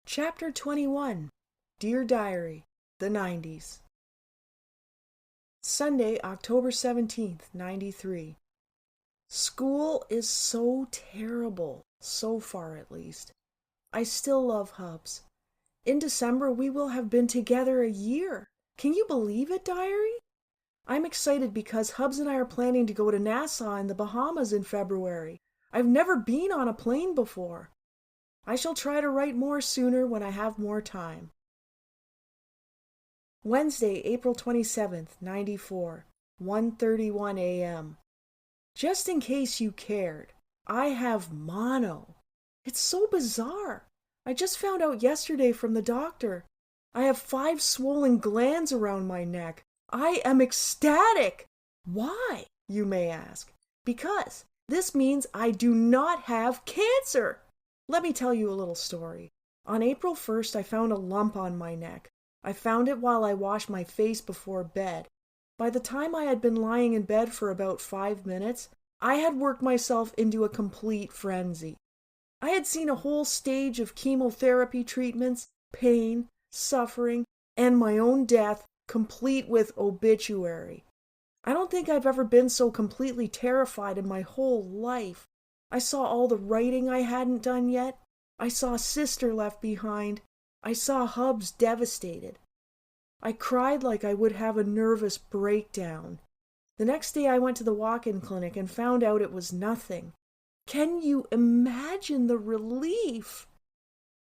Chapter 21. Dear Diary, the 90's. Sunday, October 17th, 93. School is so terrible, so far at least. I still love Hubs. In December, we will have been together a year. Can you believe it, Diary? I'm excited because Hubs and I are planning to go to Nassau in the Bahamas in February. I've never been on a plane before. I shall try to write more sooner when I have more time. Wednesday, April 27th, 94, 1:31 a.m. Just in case you cared, I have mono. It's so bizarre. I just found out yesterday from the doctor. I have 5 swollen glands around my neck. I am ecstatic. Why, you may ask? Because this means I do not have cancer. Let me tell you a little story. On April 1st, I found a lump on my neck. I found it while I washed my face before bed. By the time I had been lying in bed for about 5 minutes, I had worked myself into a complete frenzy. I had seen a whole stage of chemotherapy treatments, pain, suffering, and my own death, complete with obituary. I don't think I've ever been so completely terrified in my whole life. I saw all the writing I hadn't done yet. I saw Sister left behind. I saw Hubs devastated. I cried like I would have a nervous breakdown. The next day I went to the walk-in clinic and found out it was nothing. Can you imagine the relief?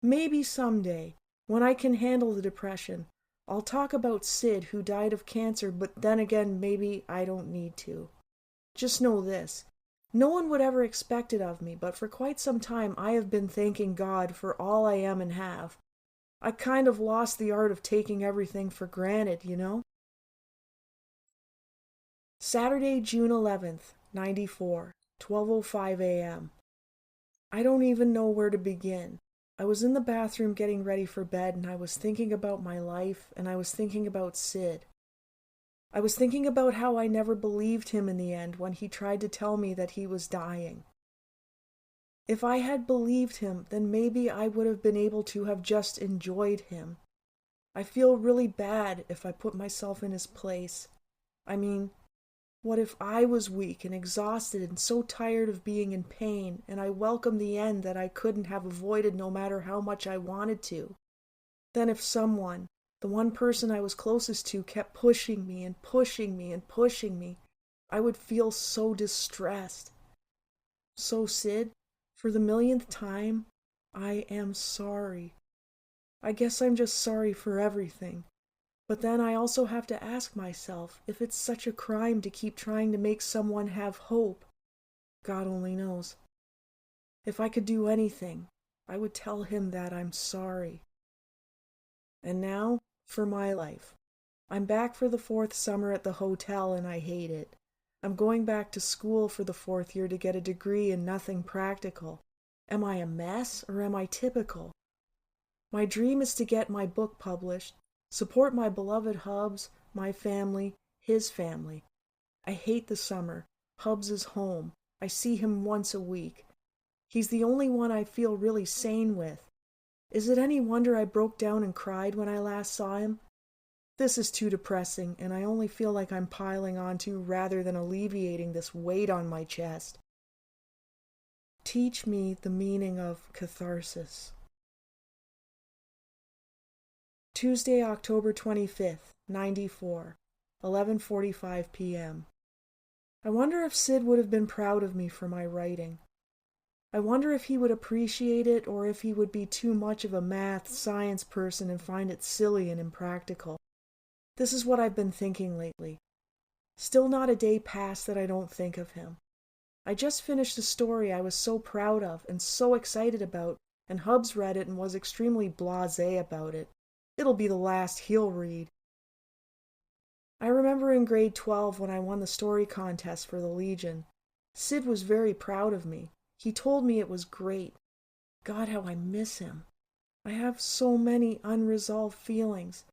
Maybe someday, when I can handle the depression, I'll talk about Sid who died of cancer, but then again, maybe I don't need to. Just know this. No one would ever expect it of me, but for quite some time I have been thanking God for all I am and have. I kind of lost the art of taking everything for granted, you know? Saturday, June 11th, 94, 12:05 a.m. I don't even know where to begin. I was in the bathroom getting ready for bed, and I was thinking about my life, and I was thinking about Sid. I was thinking about how I never believed him in the end when he tried to tell me that he was dying. If I had believed him, then maybe I would have been able to have just enjoyed him. I feel really bad if I put myself in his place. I mean, what if I was weak and exhausted and so tired of being in pain, and I welcomed the end that I couldn't have avoided no matter how much I wanted to? Then if someone, the one person I was closest to, kept pushing me and pushing me and pushing me, I would feel so distressed. So Sid, for the millionth time, I am sorry. I guess I'm just sorry for everything. But then I also have to ask myself if it's such a crime to keep trying to make someone have hope. God only knows. If I could do anything, I would tell him that I'm sorry. And now, for my life. I'm back for the 4th summer at the hotel and I hate it. I'm going back to school for the 4th year to get a degree in nothing practical. Am I a mess or am I typical? My dream is to get my book published, support my beloved Hubs, my family, his family. I hate the summer. Hubs is home. I see him once a week. He's the only one I feel really sane with. Is it any wonder I broke down and cried when I last saw him? This is too depressing, and I only feel like I'm piling onto rather than alleviating this weight on my chest. Teach me the meaning of catharsis. Tuesday, October 25th, 94, 11:45 p.m. I wonder if Sid would have been proud of me for my writing. I wonder if he would appreciate it or if he would be too much of a math, science person and find it silly and impractical. This is what I've been thinking lately. Still not a day passed that I don't think of him. I just finished a story I was so proud of and so excited about, and Hubs read it and was extremely blasé about it. It'll be the last he'll read. I remember in grade 12 when I won the story contest for the Legion. Sid was very proud of me. He told me it was great. God, how I miss him. I have so many unresolved feelings.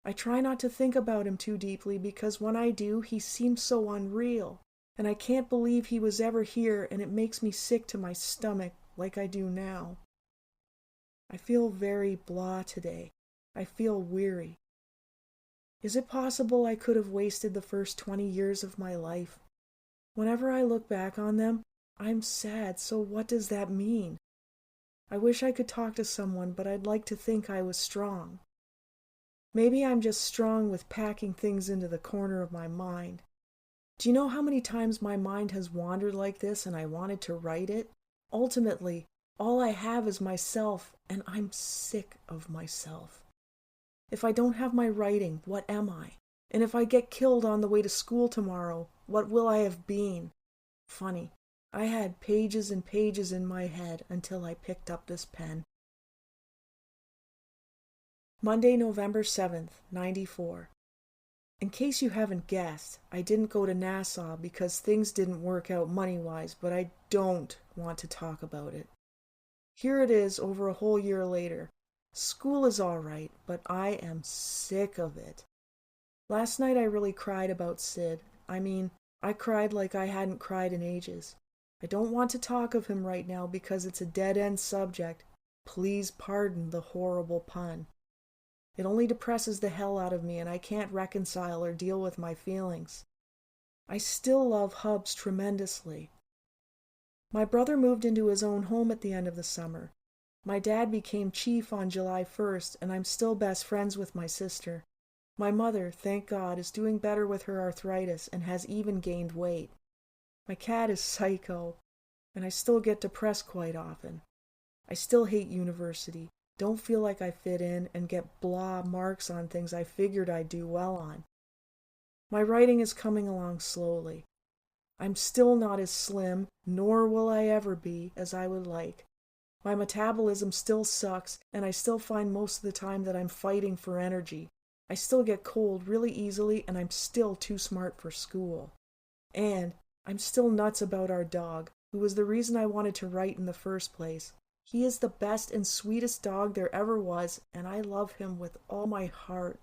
I try not to think about him too deeply because when I do, he seems so unreal. And I can't believe he was ever here, and it makes me sick to my stomach like I do now. I feel very blah today. I feel weary. Is it possible I could have wasted the first 20 years of my life? Whenever I look back on them, I'm sad, so what does that mean? I wish I could talk to someone, but I'd like to think I was strong. Maybe I'm just strong with packing things into the corner of my mind. Do you know how many times my mind has wandered like this and I wanted to write it? Ultimately, all I have is myself, and I'm sick of myself. If I don't have my writing, what am I? And if I get killed on the way to school tomorrow, what will I have been? Funny, I had pages and pages in my head until I picked up this pen. Monday, November 7th, 94. In case you haven't guessed, I didn't go to Nassau because things didn't work out money-wise, but I don't want to talk about it. Here it is over a whole year later. School is all right, but I am sick of it. Last night I really cried about Sid. I cried like I hadn't cried in ages. I don't want to talk of him right now because it's a dead-end subject. Please pardon the horrible pun. It only depresses the hell out of me, and I can't reconcile or deal with my feelings. I still love Hubs tremendously. My brother moved into his own home at the end of the summer. My dad became chief on July 1st, and I'm still best friends with my sister. My mother, thank God, is doing better with her arthritis and has even gained weight. My cat is psycho, and I still get depressed quite often. I still hate university. Don't feel like I fit in, and get blah marks on things I figured I'd do well on. My writing is coming along slowly. I'm still not as slim, nor will I ever be, as I would like. My metabolism still sucks, and I still find most of the time that I'm fighting for energy. I still get cold really easily, and I'm still too smart for school. And I'm still nuts about our dog, who was the reason I wanted to write in the first place. He is the best and sweetest dog there ever was, and I love him with all my heart.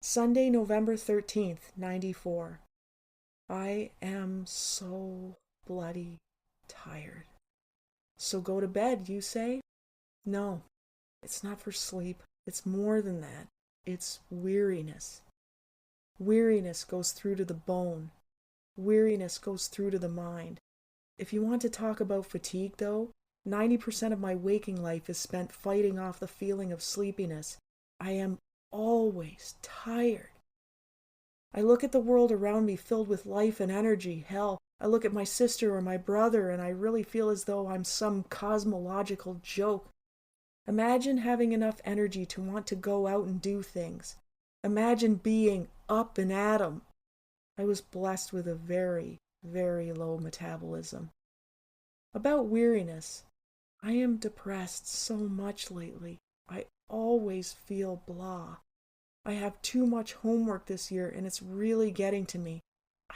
Sunday, November 13th, 94. I am so bloody tired. So go to bed, you say? No, it's not for sleep. It's more than that. It's weariness. Weariness goes through to the bone. Weariness goes through to the mind. If you want to talk about fatigue, though, 90% of my waking life is spent fighting off the feeling of sleepiness. I am always tired. I look at the world around me filled with life and energy. Hell, I look at my sister or my brother and I really feel as though I'm some cosmological joke. Imagine having enough energy to want to go out and do things. Imagine being up and at 'em. I was blessed with a very, very low metabolism. About weariness, I am depressed so much lately. I always feel blah. I have too much homework this year and it's really getting to me.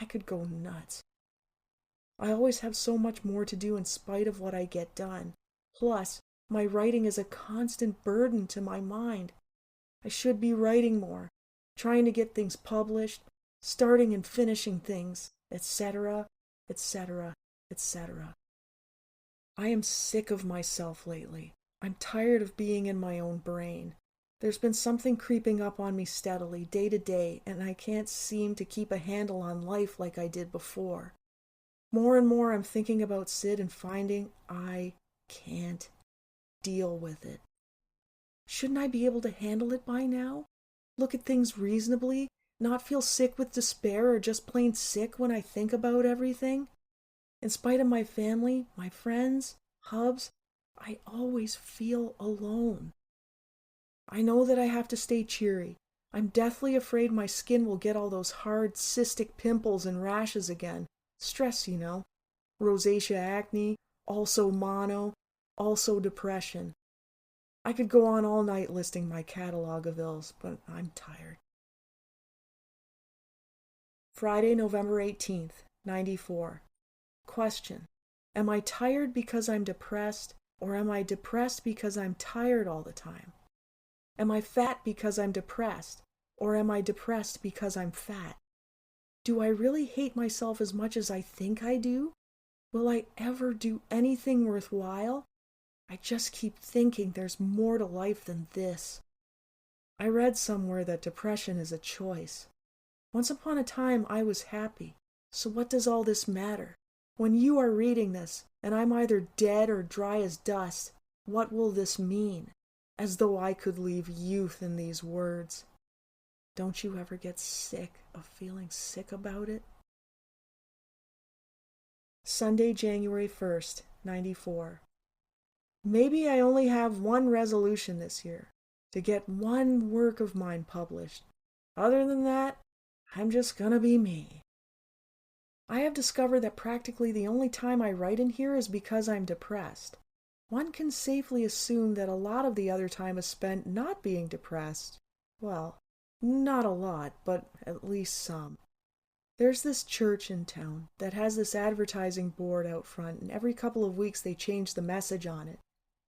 I could go nuts. I always have so much more to do in spite of what I get done. Plus, my writing is a constant burden to my mind. I should be writing more, trying to get things published, starting and finishing things, etc., etc., etc. I am sick of myself lately. I'm tired of being in my own brain. There's been something creeping up on me steadily, day to day, and I can't seem to keep a handle on life like I did before. More and more I'm thinking about Sid and finding I can't deal with it. Shouldn't I be able to handle it by now? Look at things reasonably? Not feel sick with despair or just plain sick when I think about everything? In spite of my family, my friends, Hubs, I always feel alone. I know that I have to stay cheery. I'm deathly afraid my skin will get all those hard cystic pimples and rashes again. Stress, you know. Rosacea acne, also mono, also depression. I could go on all night listing my catalog of ills, but I'm tired. Friday, November 18th, 94. Question. Am I tired because I'm depressed, or am I depressed because I'm tired all the time? Am I fat because I'm depressed, or am I depressed because I'm fat? Do I really hate myself as much as I think I do? Will I ever do anything worthwhile? I just keep thinking there's more to life than this. I read somewhere that depression is a choice. Once upon a time I was happy, so what does all this matter? When you are reading this, and I'm either dead or dry as dust, what will this mean? As though I could leave youth in these words. Don't you ever get sick of feeling sick about it? Sunday, January 1st, 94. Maybe I only have one resolution this year, to get one work of mine published. Other than that, I'm just gonna be me. I have discovered that practically the only time I write in here is because I'm depressed. One can safely assume that a lot of the other time is spent not being depressed. Well, not a lot, but at least some. There's this church in town that has this advertising board out front, and every couple of weeks they change the message on it.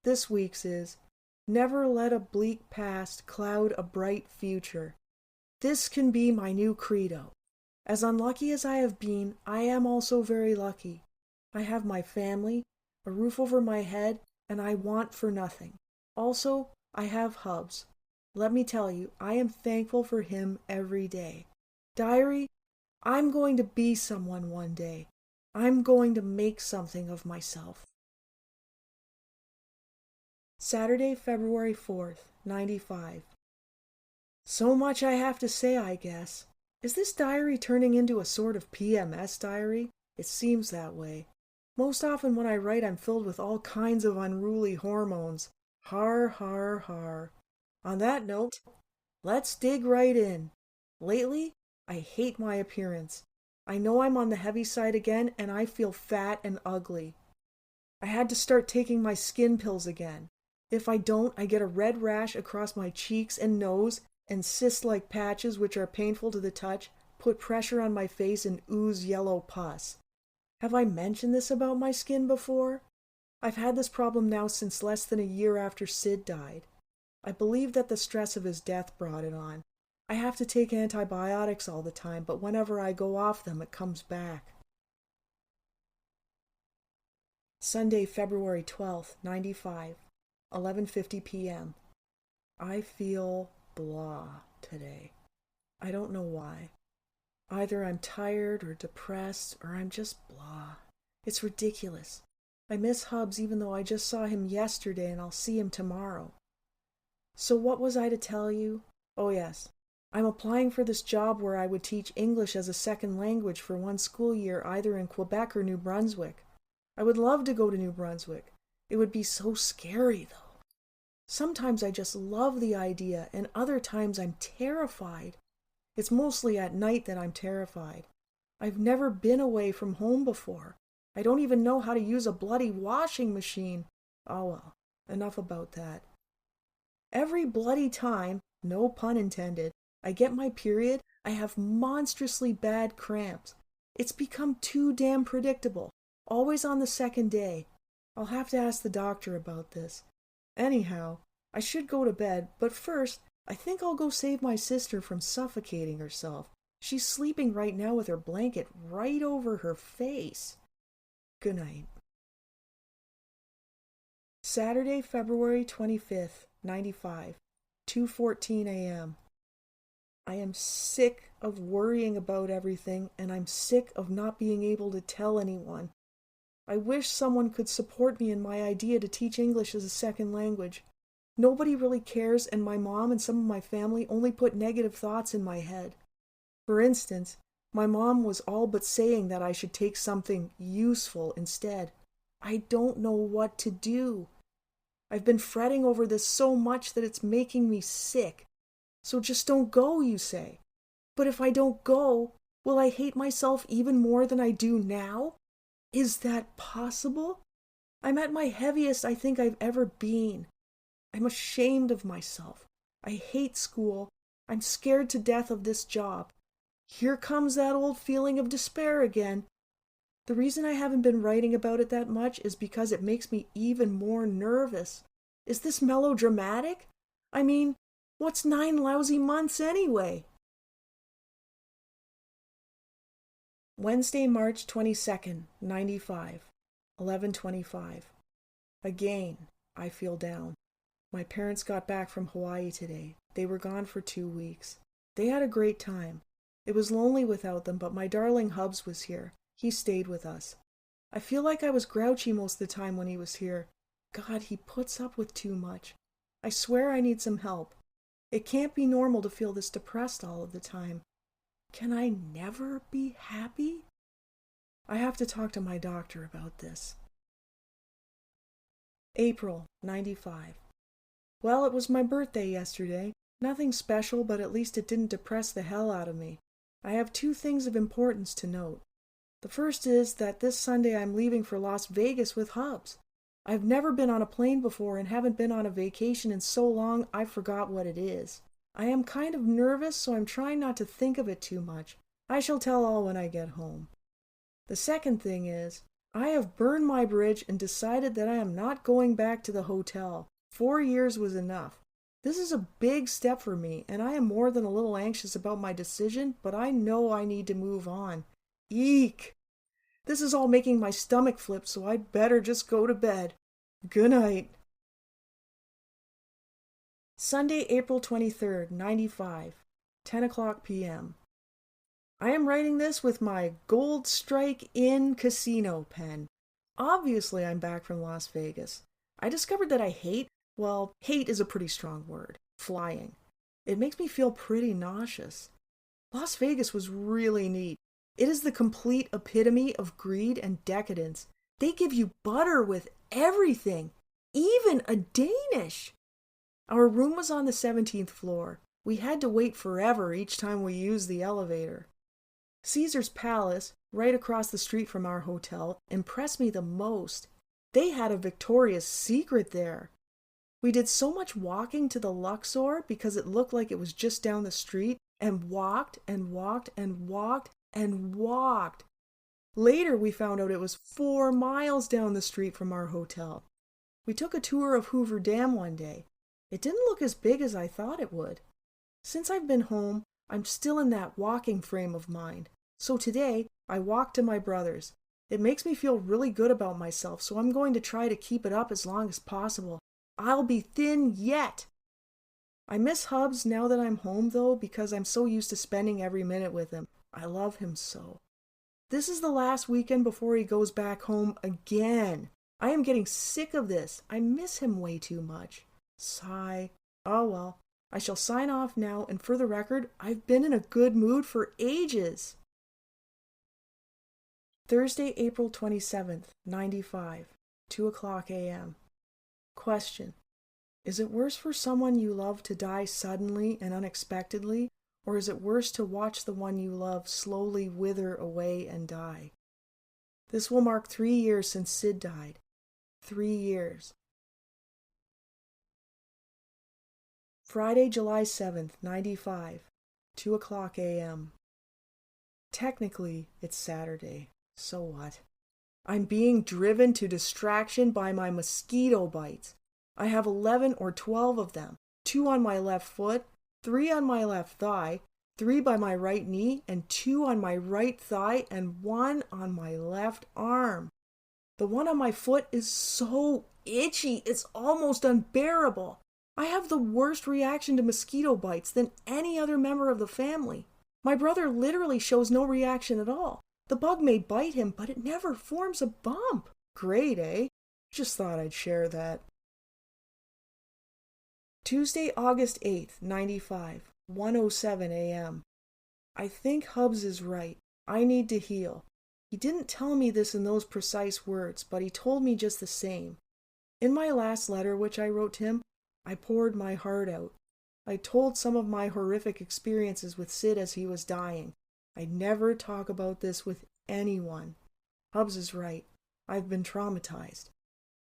This week's is, "Never let a bleak past cloud a bright future." This can be my new credo. As unlucky as I have been, I am also very lucky. I have my family, a roof over my head, and I want for nothing. Also, I have Hubs. Let me tell you, I am thankful for him every day. Diary, I'm going to be someone one day. I'm going to make something of myself. Saturday, February 4th, 95. So much I have to say, I guess. Is this diary turning into a sort of PMS diary? It seems that way. Most often when I write, I'm filled with all kinds of unruly hormones. Har, har, har. On that note, let's dig right in. Lately, I hate my appearance. I know I'm on the heavy side again, and I feel fat and ugly. I had to start taking my skin pills again. If I don't, I get a red rash across my cheeks and nose, and cyst-like patches which are painful to the touch, put pressure on my face and ooze yellow pus. Have I mentioned this about my skin before? I've had this problem now since less than a year after Sid died. I believe that the stress of his death brought it on. I have to take antibiotics all the time, but whenever I go off them, it comes back. Sunday, February 12th, 95, 11:50 p.m. I feel blah today. I don't know why. Either I'm tired or depressed, or I'm just blah. It's ridiculous. I miss Hubs even though I just saw him yesterday and I'll see him tomorrow. So what was I to tell you? Oh yes, I'm applying for this job where I would teach English as a second language for one school year either in Quebec or New Brunswick. I would love to go to New Brunswick. It would be so scary though. Sometimes I just love the idea, and other times I'm terrified. It's mostly at night that I'm terrified. I've never been away from home before. I don't even know how to use a bloody washing machine. Oh well, enough about that. Every bloody time, no pun intended, I get my period, I have monstrously bad cramps. It's become too damn predictable. Always on the second day. I'll have to ask the doctor about this. Anyhow, I should go to bed, but first, I think I'll go save my sister from suffocating herself. She's sleeping right now with her blanket right over her face. Good night. Saturday, February 25th, 95, 2:14 a.m. I am sick of worrying about everything, and I'm sick of not being able to tell anyone. I wish someone could support me in my idea to teach English as a second language. Nobody really cares, and my mom and some of my family only put negative thoughts in my head. For instance, my mom was all but saying that I should take something useful instead. I don't know what to do. I've been fretting over this so much that it's making me sick. So just don't go, you say. But if I don't go, will I hate myself even more than I do now? Is that possible? I'm at my heaviest I think I've ever been. I'm ashamed of myself. I hate school. I'm scared to death of this job. Here comes that old feeling of despair again. The reason I haven't been writing about it that much is because it makes me even more nervous. Is this melodramatic? I mean, what's 9 lousy months anyway? Wednesday, March 22nd, 95, 11:25. Again, I feel down. My parents got back from Hawaii today. They were gone for 2 weeks. They had a great time. It was lonely without them, but my darling Hubs was here. He stayed with us. I feel like I was grouchy most of the time when he was here. God, he puts up with too much. I swear I need some help. It can't be normal to feel this depressed all of the time. Can I never be happy? I have to talk to my doctor about this. April, 95. Well, it was my birthday yesterday. Nothing special, but at least it didn't depress the hell out of me. I have 2 things of importance to note. The first is that this Sunday I'm leaving for Las Vegas with Hubs. I've never been on a plane before and haven't been on a vacation in so long I forgot what it is. I am kind of nervous, so I'm trying not to think of it too much. I shall tell all when I get home. The second thing is, I have burned my bridge and decided that I am not going back to the hotel. 4 years was enough. This is a big step for me, and I am more than a little anxious about my decision, but I know I need to move on. Eek! This is all making my stomach flip, so I'd better just go to bed. Good night. Sunday, April 23rd, 95, 10 o'clock p.m. I am writing this with my Gold Strike Inn casino pen. Obviously, I'm back from Las Vegas. I discovered that I hate is a pretty strong word, flying. It makes me feel pretty nauseous. Las Vegas was really neat. It is the complete epitome of greed and decadence. They give you butter with everything, even a Danish. Our room was on the 17th floor. We had to wait forever each time we used the elevator. Caesar's Palace, right across the street from our hotel, impressed me the most. They had a Victoria's Secret there. We did so much walking to the Luxor because it looked like it was just down the street, and walked and walked and walked and walked. Later we found out it was 4 miles down the street from our hotel. We took a tour of Hoover Dam one day. It didn't look as big as I thought it would. Since I've been home, I'm still in that walking frame of mind. So today, I walked to my brother's. It makes me feel really good about myself, so I'm going to try to keep it up as long as possible. I'll be thin yet! I miss Hubs now that I'm home, though, because I'm so used to spending every minute with him. I love him so. This is the last weekend before he goes back home again. I am getting sick of this. I miss him way too much. Sigh. Oh well. I shall sign off now, and for the record, I've been in a good mood for ages. Thursday, April 27th, 95, 2 o'clock a.m. Question. Is it worse for someone you love to die suddenly and unexpectedly, or is it worse to watch the one you love slowly wither away and die? This will mark 3 years since Sid died. 3 years. Friday, July 7th, 95, 2 o'clock a.m. Technically, it's Saturday. So what? I'm being driven to distraction by my mosquito bites. I have 11 or 12 of them, 2 on my left foot, 3 on my left thigh, 3 by my right knee, and 2 on my right thigh, and 1 on my left arm. The one on my foot is so itchy, it's almost unbearable. I have the worst reaction to mosquito bites than any other member of the family. My brother literally shows no reaction at all. The bug may bite him, but it never forms a bump. Great, eh? Just thought I'd share that. Tuesday, August 8th, 95, 1:07 a.m. I think Hubs is right. I need to heal. He didn't tell me this in those precise words, but he told me just the same. In my last letter, which I wrote to him, I poured my heart out. I told some of my horrific experiences with Sid as he was dying. I'd never talk about this with anyone. Hubs is right. I've been traumatized.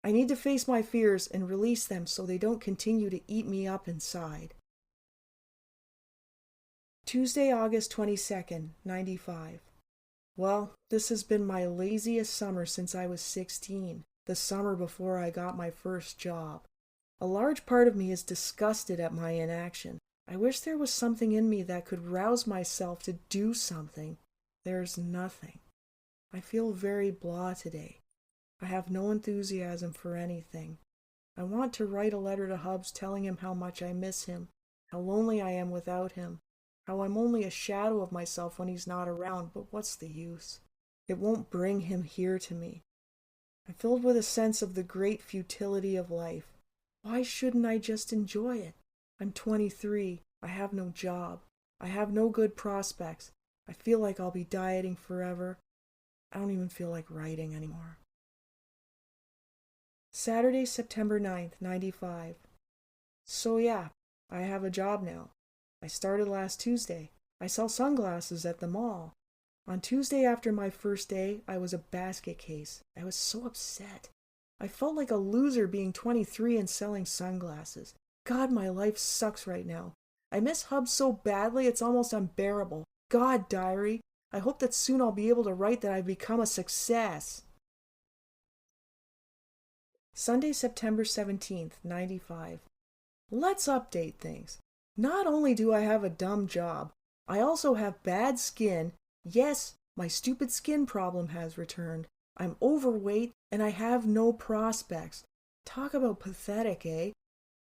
I need to face my fears and release them so they don't continue to eat me up inside. Tuesday, August 22nd, 95. Well, this has been my laziest summer since I was 16, the summer before I got my first job. A large part of me is disgusted at my inaction. I wish there was something in me that could rouse myself to do something. There's nothing. I feel very blah today. I have no enthusiasm for anything. I want to write a letter to Hubs telling him how much I miss him, how lonely I am without him, how I'm only a shadow of myself when he's not around, but what's the use? It won't bring him here to me. I'm filled with a sense of the great futility of life. Why shouldn't I just enjoy it? I'm 23. I have no job. I have no good prospects. I feel like I'll be dieting forever. I don't even feel like writing anymore. Saturday, September 9th, 95. So yeah, I have a job now. I started last Tuesday. I sell sunglasses at the mall. On Tuesday after my first day, I was a basket case. I was so upset. I felt like a loser being 23 and selling sunglasses. God, my life sucks right now. I miss Hubs so badly it's almost unbearable. God, diary, I hope that soon I'll be able to write that I've become a success. Sunday, September 17th, 95. Let's update things. Not only do I have a dumb job, I also have bad skin. Yes, my stupid skin problem has returned. I'm overweight and I have no prospects. Talk about pathetic, eh?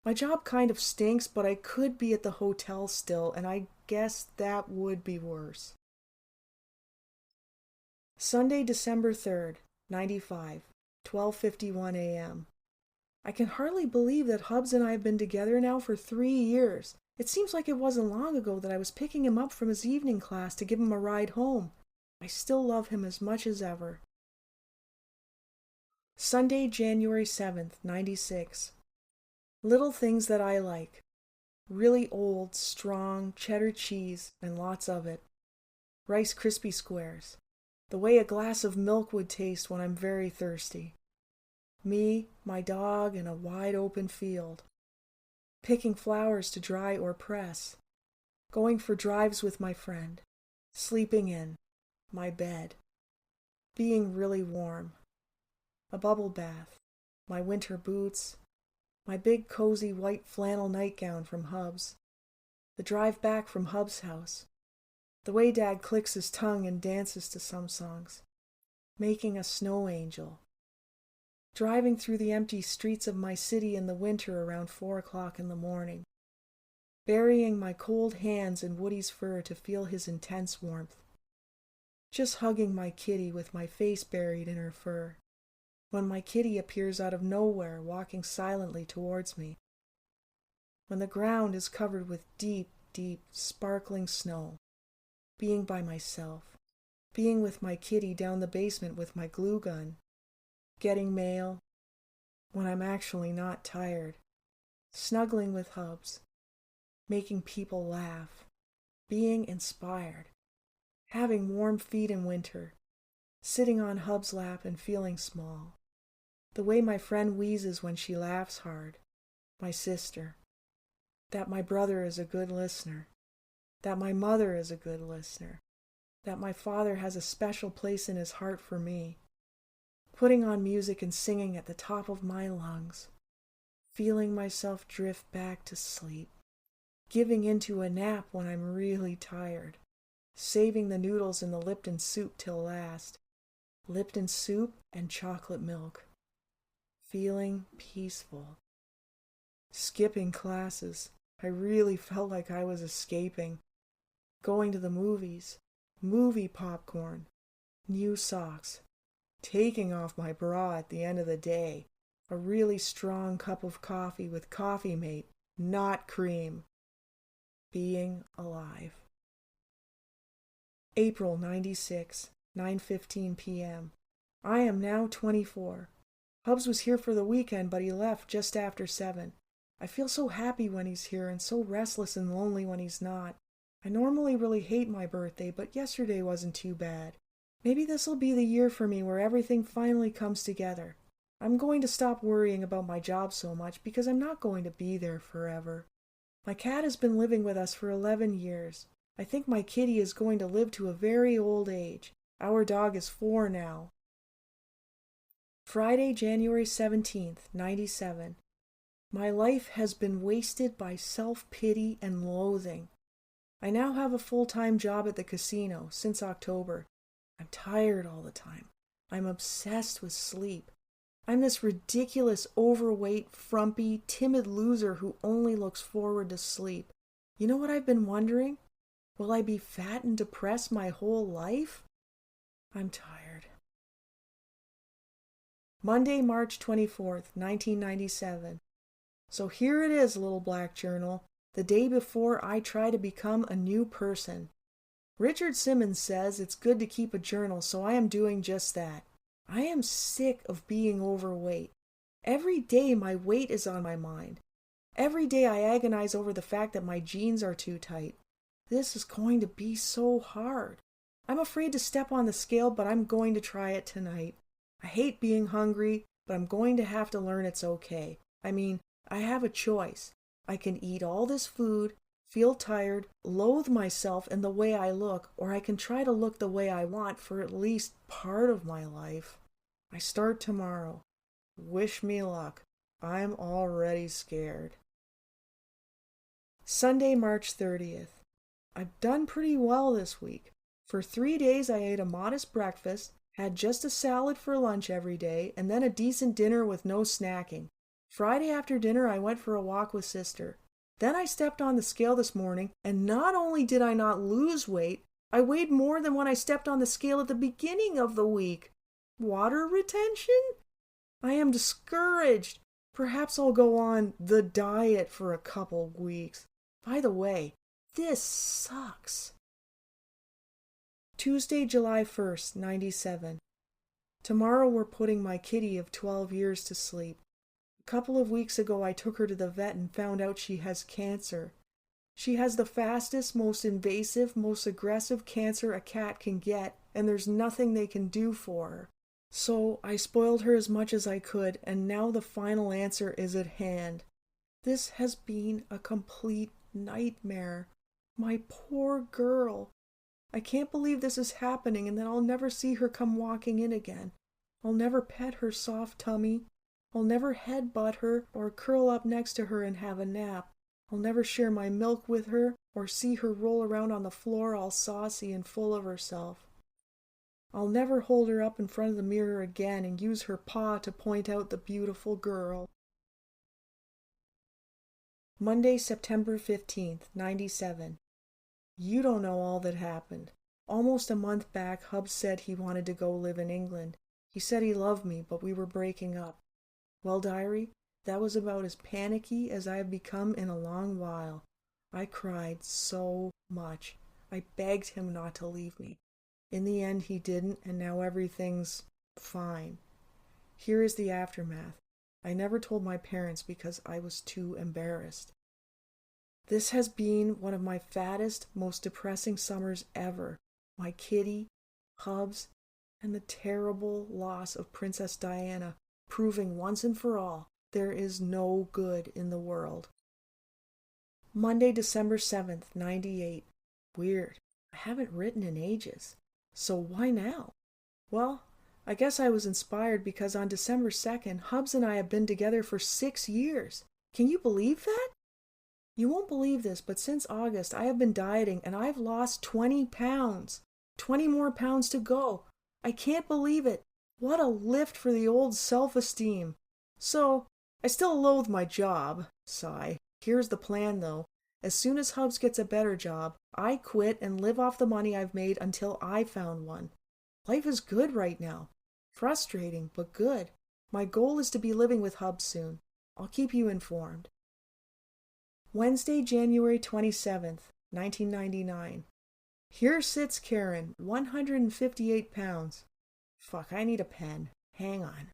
My job kind of stinks, but I could be at the hotel still, and I guess that would be worse. Sunday, December 3rd, 95, 12:51 a.m. I can hardly believe that Hubs and I have been together now for 3 years. It seems like it wasn't long ago that I was picking him up from his evening class to give him a ride home. I still love him as much as ever. Sunday, January 7th, 96. Little things that I like. Really old, strong cheddar cheese and lots of it. Rice Krispie squares. The way a glass of milk would taste when I'm very thirsty. Me, my dog, and a wide open field. Picking flowers to dry or press. Going for drives with my friend. Sleeping in. My bed. Being really warm. A bubble bath. My winter boots. My big cozy white flannel nightgown from Hubs. The drive back from Hub's house. The way Dad clicks his tongue and dances to some songs. Making a snow angel. Driving through the empty streets of my city in the winter around 4 o'clock in the morning. Burying my cold hands in Woody's fur to feel his intense warmth. Just hugging my kitty with my face buried in her fur. When my kitty appears out of nowhere, walking silently towards me. When the ground is covered with deep, deep, sparkling snow. Being by myself. Being with my kitty down the basement with my glue gun. Getting mail. When I'm actually not tired. Snuggling with Hubs. Making people laugh. Being inspired. Having warm feet in winter. Sitting on Hub's lap and feeling small. The way my friend wheezes when she laughs hard. My sister. That my brother is a good listener. That my mother is a good listener. That my father has a special place in his heart for me. Putting on music and singing at the top of my lungs. Feeling myself drift back to sleep. Giving into a nap when I'm really tired. Saving the noodles in the Lipton soup till last. Lipton soup and chocolate milk. Feeling peaceful. Skipping classes. I really felt like I was escaping. Going to the movies. Movie popcorn. New socks. Taking off my bra at the end of the day. A really strong cup of coffee with Coffee Mate, not cream. Being alive. April 96, 9:15 p.m. I am now 24. Hubs was here for the weekend, but he left just after 7. I feel so happy when he's here and so restless and lonely when he's not. I normally really hate my birthday, but yesterday wasn't too bad. Maybe this'll be the year for me where everything finally comes together. I'm going to stop worrying about my job so much because I'm not going to be there forever. My cat has been living with us for 11 years. I think my kitty is going to live to a very old age. Our dog is 4 now. Friday, January 17th, 97. My life has been wasted by self-pity and loathing. I now have a full-time job at the casino since October. I'm tired all the time. I'm obsessed with sleep. I'm this ridiculous, overweight, frumpy, timid loser who only looks forward to sleep. You know what I've been wondering? Will I be fat and depressed my whole life? I'm tired. Monday, March 24th, 1997. So here it is, little black journal, the day before I try to become a new person. Richard Simmons says it's good to keep a journal, so I am doing just that. I am sick of being overweight. Every day my weight is on my mind. Every day I agonize over the fact that my jeans are too tight. This is going to be so hard. I'm afraid to step on the scale, but I'm going to try it tonight. I hate being hungry, but I'm going to have to learn it's okay. I have a choice. I can eat all this food, feel tired, loathe myself and the way I look, or I can try to look the way I want for at least part of my life. I start tomorrow. Wish me luck. I'm already scared. Sunday, March 30th. I've done pretty well this week. For 3 days I ate a modest breakfast, had just a salad for lunch every day, and then a decent dinner with no snacking. Friday after dinner I went for a walk with sister. Then I stepped on the scale this morning, and not only did I not lose weight, I weighed more than when I stepped on the scale at the beginning of the week. Water retention? I am discouraged. Perhaps I'll go on the diet for a couple weeks. By the way, this sucks. Tuesday, July 1st, 97. Tomorrow we're putting my kitty of 12 years to sleep. A couple of weeks ago I took her to the vet and found out she has cancer. She has the fastest, most invasive, most aggressive cancer a cat can get, and there's nothing they can do for her. So I spoiled her as much as I could, and now the final answer is at hand. This has been a complete nightmare. My poor girl. I can't believe this is happening, and that I'll never see her come walking in again. I'll never pet her soft tummy. I'll never headbutt her or curl up next to her and have a nap. I'll never share my milk with her or see her roll around on the floor all saucy and full of herself. I'll never hold her up in front of the mirror again and use her paw to point out the beautiful girl. Monday, September 15th, 97. You don't know all that happened. Almost a month back, Hub said he wanted to go live in England. He said he loved me, but we were breaking up. Well, diary, that was about as panicky as I have become in a long while. I cried so much. I begged him not to leave me. In the end, he didn't, and now everything's fine. Here is the aftermath. I never told my parents because I was too embarrassed. This has been one of my fattest, most depressing summers ever. My kitty, Hubs, and the terrible loss of Princess Diana, proving once and for all there is no good in the world. Monday, December 7th, 98. Weird. I haven't written in ages. So why now? Well, I guess I was inspired because on December 2nd, Hubs and I have been together for 6 years. Can you believe that? You won't believe this, but since August I have been dieting and I've lost 20 pounds. 20 more pounds to go. I can't believe it. What a lift for the old self-esteem. So, I still loathe my job. Sigh. Here's the plan though. As soon as Hubs gets a better job, I quit and live off the money I've made until I found one. Life is good right now. Frustrating, but good. My goal is to be living with Hubs soon. I'll keep you informed. Wednesday, January 27th, 1999. Here sits Karen, 158 pounds. Fuck, I need a pen. Hang on.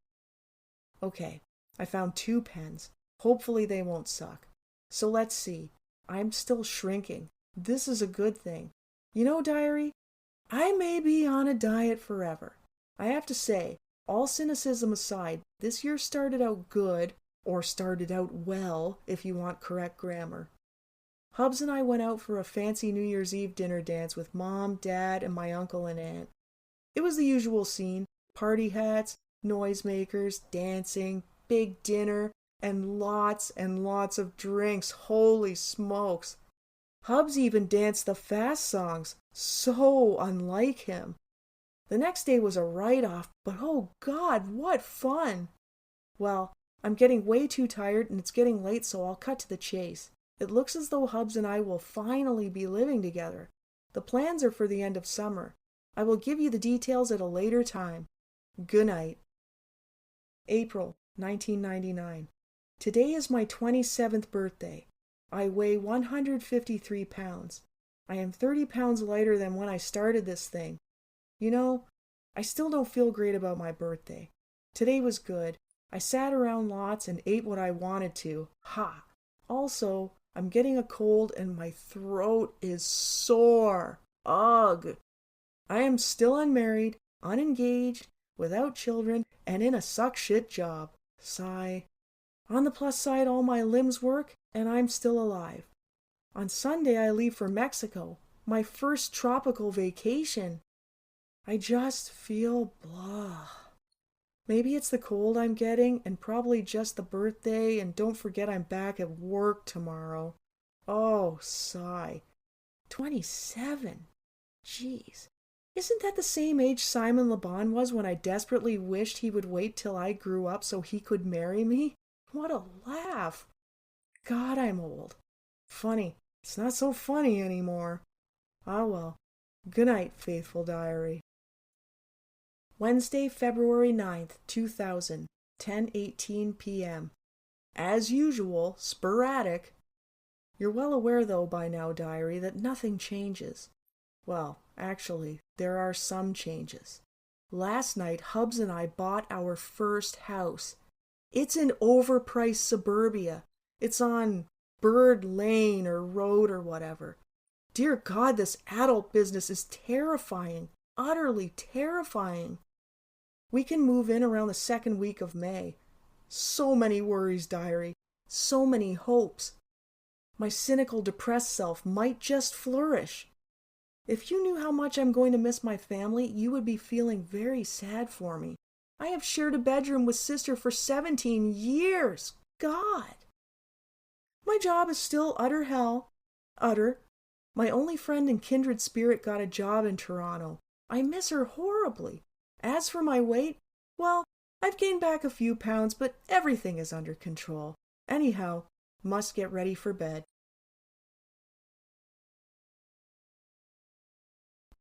Okay, I found 2 pens. Hopefully they won't suck. So let's see. I'm still shrinking. This is a good thing. You know, diary, I may be on a diet forever. I have to say, all cynicism aside, this year started out good, or started out well, if you want correct grammar. Hubs and I went out for a fancy New Year's Eve dinner dance with Mom, Dad, and my uncle and aunt. It was the usual scene, party hats, noisemakers, dancing, big dinner, and lots of drinks. Holy smokes! Hubs even danced the fast songs, so unlike him. The next day was a write-off, but oh God, what fun! Well, I'm getting way too tired and it's getting late, so I'll cut to the chase. It looks as though Hubs and I will finally be living together. The plans are for the end of summer. I will give you the details at a later time. Good night. April 1999. Today is my 27th birthday. I weigh 153 pounds. I am 30 pounds lighter than when I started this thing. You know, I still don't feel great about my birthday. Today was good. I sat around lots and ate what I wanted to. Ha! Also, I'm getting a cold and my throat is sore. Ugh! I am still unmarried, unengaged, without children, and in a suck-shit job. Sigh. On the plus side, all my limbs work, and I'm still alive. On Sunday, I leave for Mexico, my first tropical vacation. I just feel blah. Maybe it's the cold I'm getting, and probably just the birthday, and don't forget I'm back at work tomorrow. Oh, sigh. 27. Jeez. Isn't that the same age Simon Le Bon was when I desperately wished he would wait till I grew up so he could marry me? What a laugh. God, I'm old. Funny. It's not so funny anymore. Ah well. Good night, faithful diary. Wednesday, February 9th, 2000, 10:18 p.m. As usual, sporadic. You're well aware, though, by now, diary, that nothing changes. Well, actually, there are some changes. Last night, Hubs and I bought our first house. It's in overpriced suburbia. It's on Bird Lane or Road or whatever. Dear God, this adult business is terrifying. Utterly terrifying. We can move in around the second week of May. So many worries, diary. So many hopes. My cynical, depressed self might just flourish. If you knew how much I'm going to miss my family, you would be feeling very sad for me. I have shared a bedroom with Sister for 17 years. God! My job is still utter hell. Utter. My only friend and kindred spirit got a job in Toronto. I miss her horribly. As for my weight, well, I've gained back a few pounds, but everything is under control. Anyhow, must get ready for bed.